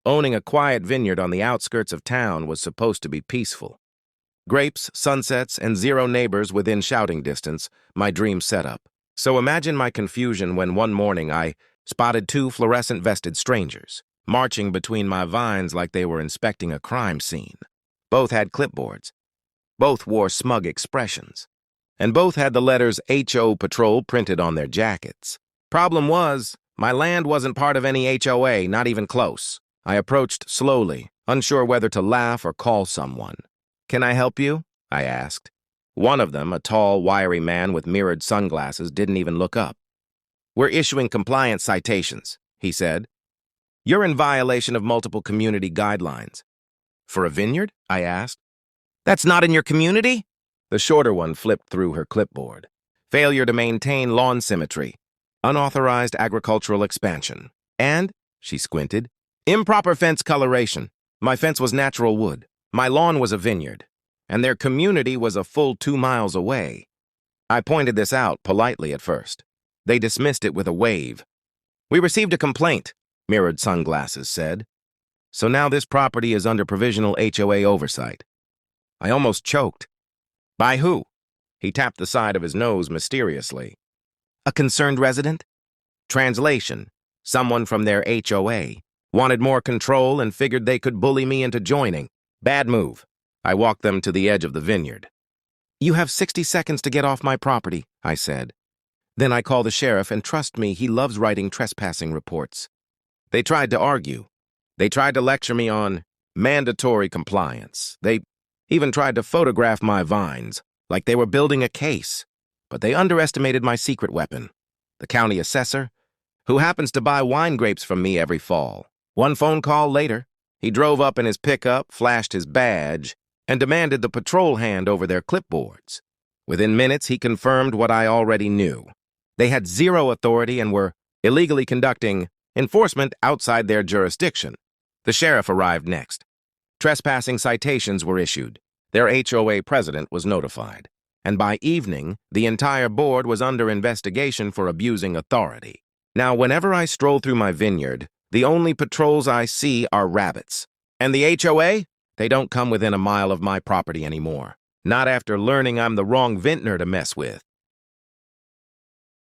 Owning a quiet vineyard on the outskirts of town was supposed to be peaceful. Grapes, sunsets, and zero neighbors within shouting distance, my dream setup. So imagine my confusion when one morning I spotted two fluorescent-vested strangers, marching between my vines like they were inspecting a crime scene. Both had clipboards. Both wore smug expressions. And both had the letters HO Patrol printed on their jackets. Problem was, my land wasn't part of any HOA, not even close. I approached slowly, unsure whether to laugh or call someone. "Can I help you?" I asked. One of them, a tall, wiry man with mirrored sunglasses, didn't even look up. "We're issuing compliance citations," he said. "You're in violation of multiple community guidelines." "For a vineyard?" I asked. "That's not in your community?" The shorter one flipped through her clipboard. "Failure to maintain lawn symmetry. Unauthorized agricultural expansion. And," she squinted, "improper fence coloration. My fence was natural wood. My lawn was a vineyard. And their community was a full 2 miles away." I pointed this out politely at first. They dismissed it with a wave. "We received a complaint," Mirrored Sunglasses said. "So now this property is under provisional HOA oversight." I almost choked. "By who?" He tapped the side of his nose mysteriously. "A concerned resident?" Translation: someone from their HOA. Wanted more control and figured they could bully me into joining. Bad move. I walked them to the edge of the vineyard. "You have 60 seconds to get off my property," I said. "Then I call the sheriff, and trust me, he loves writing trespassing reports." They tried to argue. They tried to lecture me on mandatory compliance. They even tried to photograph my vines, like they were building a case. But they underestimated my secret weapon, the county assessor, who happens to buy wine grapes from me every fall. One phone call later, he drove up in his pickup, flashed his badge, and demanded the patrol hand over their clipboards. Within minutes, he confirmed what I already knew. They had zero authority and were illegally conducting enforcement outside their jurisdiction. The sheriff arrived next. Trespassing citations were issued. Their HOA president was notified. And by evening, the entire board was under investigation for abusing authority. Now, whenever I stroll through my vineyard, the only patrols I see are rabbits. And the HOA? They don't come within a mile of my property anymore. Not after learning I'm the wrong vintner to mess with.